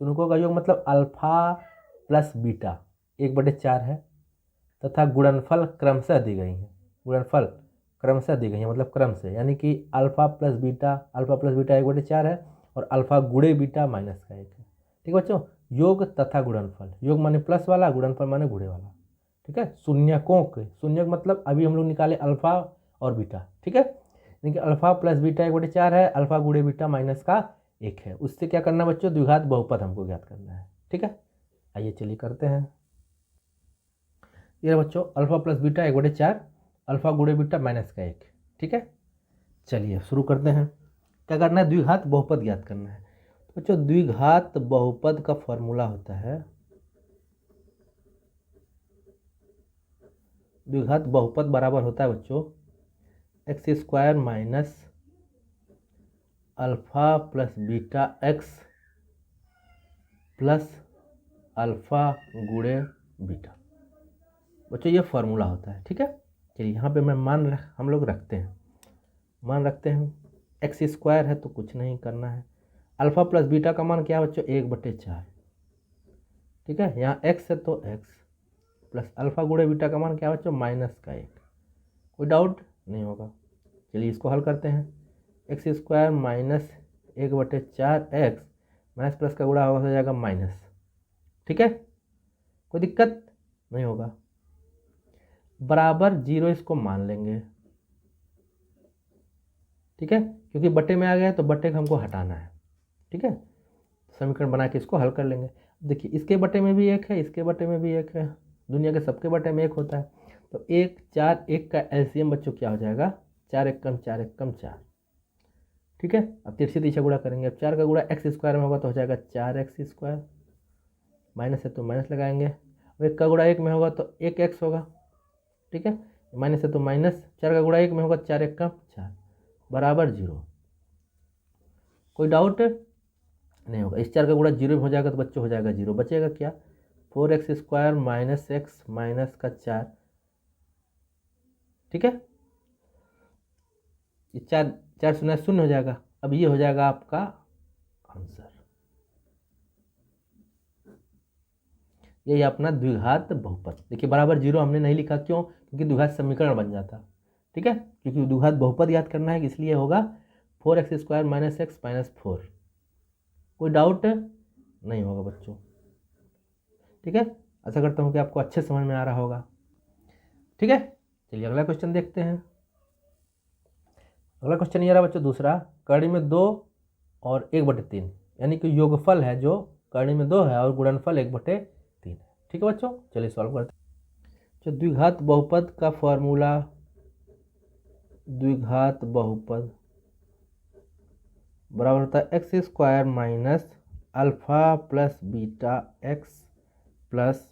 शून्यकों का योग मतलब अल्फा प्लस बीटा 1/4 है, तथा गुणनफल क्रमशः दी गई है। गुणनफल क्रमशः दी गई है मतलब क्रम से, यानी कि अल्फा प्लस बीटा 1/4 है, और अल्फा गुणे बीटा -1 है। ठीक है बच्चों, योग तथा गुणनफल, योग माने प्लस वाला, गुणनफल माने गुणे वाला। ठीक है, शून्यकों के, शून्यक मतलब अभी हम लोग निकाले अल्फा और बीटा। ठीक है, यानी कि अल्फा प्लस बीटा 1/4 है, अल्फा गुणे बीटा -1 है। उससे क्या करना बच्चों द्विघात बहुपद हमको ज्ञात करना है। ठीक है, आइए चलिए करते हैं। ये बच्चों अल्फा प्लस बीटा 1/4, अल्फा गुणे बीटा माइनस का 1। ठीक है, चलिए शुरू करते हैं। क्या करना है, द्विघात बहुपद ज्ञात करना है। तो बच्चों द्विघात बहुपद का फॉर्मूला होता है, द्विघात बहुपद बराबर होता है बच्चों x square minus alpha plus beta x plus alpha गुणे बीटा। बच्चों ये फॉर्मूला होता है। ठीक है, चलिए यहाँ पे मैं हम लोग रखते हैं, मान रखते हैं। एक्स स्क्वायर है तो कुछ नहीं करना है। अल्फा प्लस बीटा का मान क्या है बच्चों, 1/4। ठीक है, यहाँ एक्स है तो एक्स प्लस अल्फा गुणे बीटा का मान क्या है बच्चों, माइनस का 1। कोई डाउट नहीं होगा। चलिए इसको हल करते हैं। X square minus 1/4 x minus plus का गुणा हो जाएगा माइनस। ठीक है, कोई दिक्कत नहीं होगा। बराबर 0 इसको मान लेंगे। ठीक है, क्योंकि बटे में आ गया तो बटे को हमको हटाना है। ठीक है, समीकरण बना के इसको हल कर लेंगे। देखिए इसके बटे में भी 1 है, इसके बटे में भी 1 है, दुनिया के सबके बटे में 1 होता है। तो 1 4 1 का एलसीएम बच्चों क्या हो जाएगा, 4 1 कम 4 1 कम 4। ठीक है, अब तिरछे दिशा गुणा करेंगे। अब 4 का गुणा एक्स स्क्वायर में होगा तो हो जाएगा 4x²। माइनस है तो माइनस लगाएंगे। अब 1 का गुणा 1 में होगा तो 1x होगा। ठीक है, माइनस है तो माइनस, 4 का गुणा 1 में होगा 4 1 कम 4 बराबर 0। कोई डाउट नहीं होगा। इस 4 का गुणा 0 में हो जाएगा तो बच्चों हो जाएगा 0। बचेगा क्या, 4x² माइनस एक्स माइनस का 4। ठीक है, ये 4 4 शून्य शून्य हो जाएगा। अब ये हो जाएगा आपका आंसर। यही अपना द्विघात बहुपद। देखिए बराबर 0 हमने नहीं लिखा, क्यों, क्योंकि द्विघात समीकरण बन जाता। ठीक है, क्योंकि द्विघात बहुपद याद करना है, इसलिए होगा 4x² माइनस एक्स माइनस 4। कोई डाउट नहीं होगा बच्चों। ठीक है, आशा करता हूँ कि आपको अच्छे समझ में आ रहा होगा। ठीक है, चलिए अगला क्वेश्चन देखते हैं। अगला क्वेश्चन ये रहा बच्चों दूसरा, कड़ी में 2 और 1/3, यानी कि योगफल है जो कड़ी में 2 है और गुणनफल 1/3 है। ठीक है बच्चों, चलिए सॉल्व करते हैं। तो द्विघात बहुपद का फॉर्मूला, द्विघात बहुपद बराबर होता है x² minus alpha plus beta x plus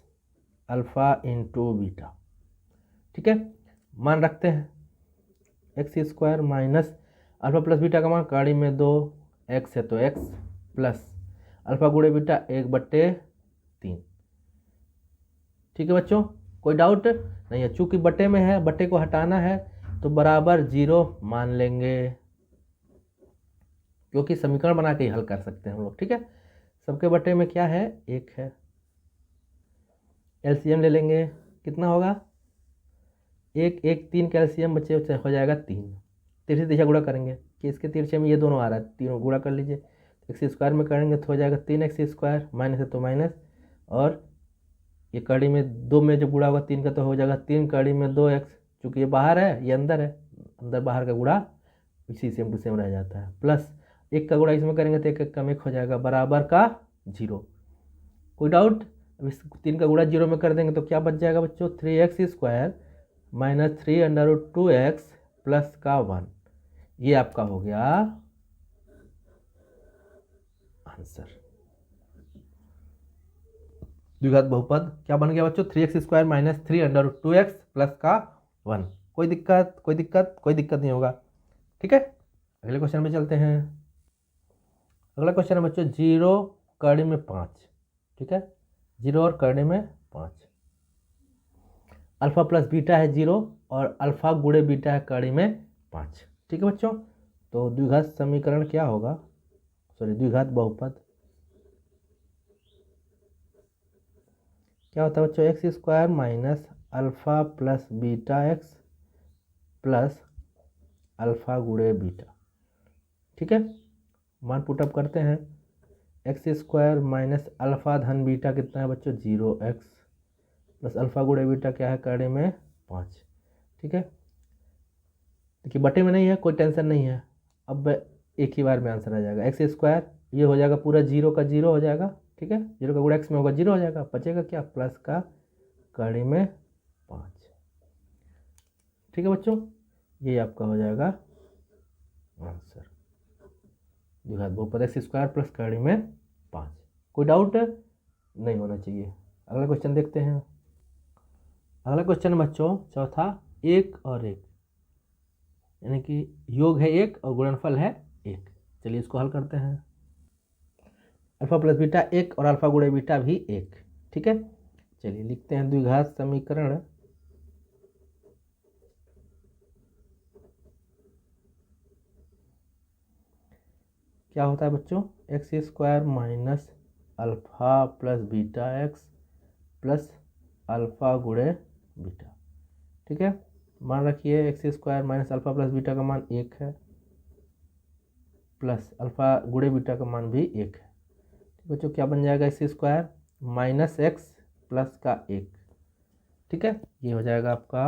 alpha into beta. ठीक है, मान रखते हैं x² minus alpha plus beta का मान कड़ी में 2 x है तो x प्लस अल्फा गुणे बीटा 1/3। ठीक है बच्चों, कोई डाउट नहीं है। चूंकि बटे में है, बटे को हटाना है तो बराबर 0 मान लेंगे, क्योंकि समीकरण बना के ही हल कर सकते हैं हम लोग। ठीक है, सबके बटे में क्या है, 1 है। एलसीएम ले लेंगे, कितना होगा, 1 1 3 का एलसीएम बच्चे हो जाएगा 3। तिरछे दिशा गुणा करेंगे कि इसके तिरछे में ये दोनों आ रहा है, तीनों गुणा कर लीजिए। x² में करेंगे तो हो जाएगा 3x², माइनस है तो माइनस, और ये कड़ी में 2 में जब गुणा होगा 3 का तो हो जाएगा 3 कड़ी में 2x। चूँकि ये बाहर है, ये अंदर है, अंदर बाहर का गुणा इसी सेम टू सेम रह जाता है। प्लस 1 का गुणा इसमें करेंगे तो 1 1 कम 1 हो जाएगा बराबर का 0। कोई डाउट, अब इस 3 का गुणा 0 में कर देंगे तो क्या बच जाएगा बच्चों, 3x² माइनस 3√2x प्लस का 1। ये आपका हो गया आंसर। द्विघात बहुपद क्या बन गया बच्चों, 3x² माइनस 3√2x प्लस का 1। कोई दिक्कत कोई दिक्कत कोई दिक्कत नहीं होगा। ठीक है, अगले क्वेश्चन में चलते हैं। अगला क्वेश्चन है बच्चों 0 कड़ी में 5। ठीक है, 0 और कड़ी में 5, अल्फा प्लस बीटा है 0 और अल्फा गुणे बीटा है कड़ी में 5। ठीक है बच्चों, तो द्विघात समीकरण क्या होगा, द्विघात बहुपद क्या होता है बच्चों, x² minus alpha plus beta x plus alpha गुणे बीटा। ठीक है, मान पुटअप करते हैं। x² माइनस अल्फा धन बीटा कितना है बच्चों, 0x प्लस अल्फा गुणे बीटा क्या है कड़ी में 5। ठीक है, देखिए बटे में नहीं है, कोई टेंशन नहीं है। अब एक ही बार में आंसर आ जाएगा। x² ये हो जाएगा पूरा 0 का 0 हो जाएगा। ठीक है, 0 का गुणा x में होगा 0 हो जाएगा, बचेगा क्या, प्लस का कड़ी में 5। ठीक है बच्चों, ये आपका हो जाएगा आंसर। द्विघात बहुपद एक्स स्क्वायर प्लस कड़ी में 5। कोई डाउट नहीं होना चाहिए। अगला क्वेश्चन देखते हैं। अगला क्वेश्चन बच्चों चौथा, 1 और 1, यानी कि योग है 1 और गुणनफल है 1। चलिए इसको हल करते हैं। अल्फा प्लस बीटा 1 और अल्फा गुणे बीटा भी 1। ठीक है, चलिए लिखते हैं द्विघात समीकरण। क्या होता है बच्चों, x square minus alpha plus beta x plus alpha गुणे बीटा। ठीक है, मान रखिए x square minus alpha plus beta का मान 1 है, प्लस अल्फा गुणे बीटा का मान भी 1 है। बच्चों क्या बन जाएगा, x square minus x plus का 1। ठीक है, ये हो जाएगा आपका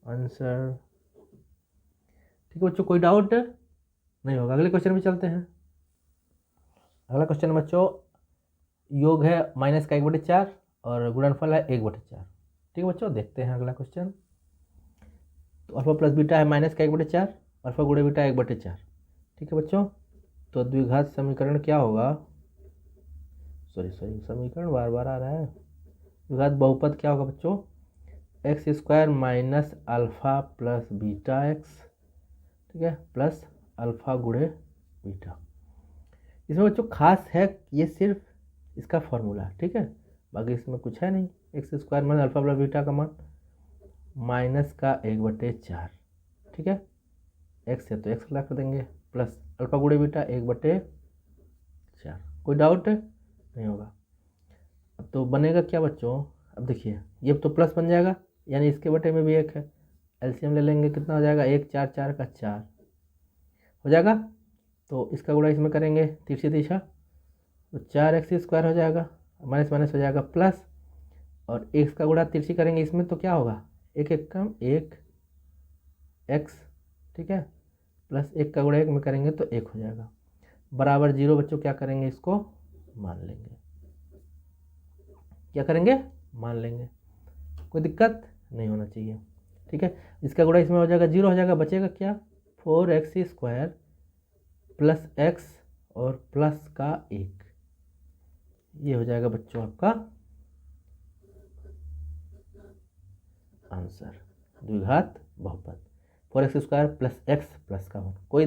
आंसर। ठीक है बच्चों, कोई डाउट नहीं होगा। अगले क्वेश्चन में चलते हैं। अगला क्वेश्चन बच्चों, योग है माइनस का 1/4 और गुणनफल है 1/4। ठीक है बच्चों, देखते हैं अगला क्वेश्चन। तो अल्फा प्लस बीटा है माइनस का 1/4, अल्फा गुणे बीटा 1/4। ठीक है बच्चों, तो द्विघात समीकरण क्या होगा, सॉरी समीकरण बार बार आ रहा है। द्विघात बहुपद क्या होगा बच्चों, x square minus alpha plus beta x, ठीक है, प्लस अल्फा गुणे बीटा। इसमें बच्चों खास है ये सिर्फ इसका फॉर्मूला, ठीक है, बाकी इसमें कुछ है नहीं। X square minus alpha plus beta का मान माइनस का 1/4। ठीक है, एक्स है तो एक्स रख देंगे, प्लस अल्फा गुणे बीटा 1/4। कोई डाउट नहीं होगा। अब तो बनेगा क्या बच्चों, अब देखिए ये तो प्लस बन जाएगा, यानी इसके बटे में भी 1 है। एलसीएम ले लेंगे, कितना हो जाएगा, 1 4 4 का 4 हो जाएगा। तो इसका गुणा इसमें करेंगे तिरछी दिशा, तो 4x स्क्वायर हो जाएगा, माइनस माइनस हो जाएगा प्लस, और x का गुणा तिरछी करेंगे इसमें तो क्या होगा, 1 1 कम 1 x, ठीक है, प्लस 1 का गुणा 1 में करेंगे तो 1 हो जाएगा, बराबर 0। बच्चों क्या करेंगे, इसको मान लेंगे। क्या करेंगे, मान लेंगे, कोई दिक्कत नहीं होना चाहिए। ठीक है, इसका गुणा इसमें हो जाएगा 0 हो जाएगा, बचेगा क्या, 4x स्क्वायर प्लस x और प्लस का 1। ये हो जाएगा बच्चों आपका आंसर, द्विघात बहुपद 4x square plus x plus का 1। कोई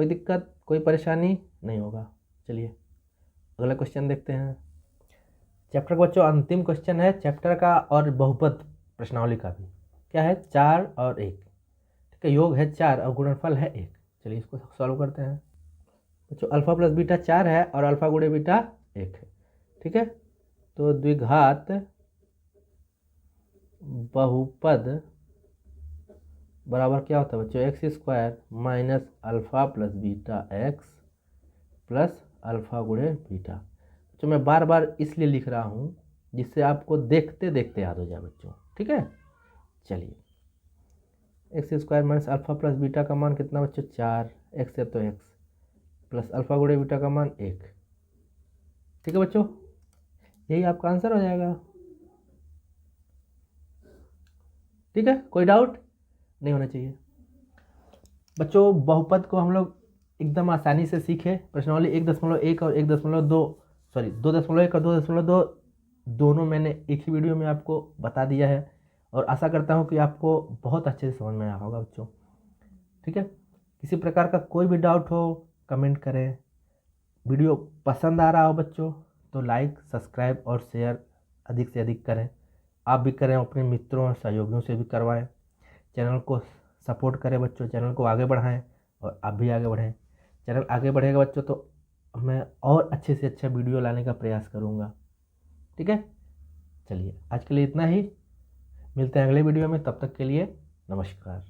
दिक्कत कोई परेशानी नहीं होगा। चलिए अगला क्वेश्चन देखते हैं। चैप्टर का बच्चों अंतिम क्वेश्चन है चैप्टर का और बहुपद प्रश्नावली का भी। क्या है, 4 और 1। ठीक है, योग है 4 और गुणनफल है 1। चलिए इसको सॉल्व करते हैं। बच्चों अल्फा प्लस बीटा 4 है और अल्फा गुणे बीटा 1 है। ठीक है, तो द्विघात बहुपद बराबर क्या होता है बच्चों, x square minus alpha plus beta x plus alpha गुणे बीटा। तो मैं बार बार इसलिए लिख रहा हूँ जिससे आपको देखते देखते याद हो जाए बच्चों। ठीक है, चलिए x square minus alpha plus beta का मान कितना बच्चों, 4, एक्स है तो एक्स, प्लस अल्फा गुणे बीटा का मान 1। ठीक है बच्चों, यही आपका आंसर हो जाएगा। ठीक है, कोई डाउट नहीं होना चाहिए। बच्चों बहुपद को हम लोग एकदम आसानी से सीखे। प्रश्नावली 1.1 और 1.2, सॉरी 2.1 और 2.2 दोनों मैंने एक ही वीडियो में आपको बता दिया है, और आशा करता हूँ कि आपको बहुत अच्छे से समझ में आया होगा बच्चों। ठीक है, किसी प्रकार का कोई भी डाउट हो कमेंट करें। वीडियो पसंद आ रहा हो बच्चों तो लाइक सब्सक्राइब और शेयर अधिक से अधिक करें। आप भी करें, अपने मित्रों और सहयोगियों से भी करवाएं। चैनल को सपोर्ट करें बच्चों, चैनल को आगे बढ़ाएं और आप भी आगे बढ़ें। चैनल आगे बढ़ेगा बच्चों तो मैं और अच्छे से अच्छा वीडियो लाने का प्रयास करूँगा। ठीक है, चलिए आज के लिए इतना ही, मिलते हैं अगले वीडियो में, तब तक के लिए नमस्कार।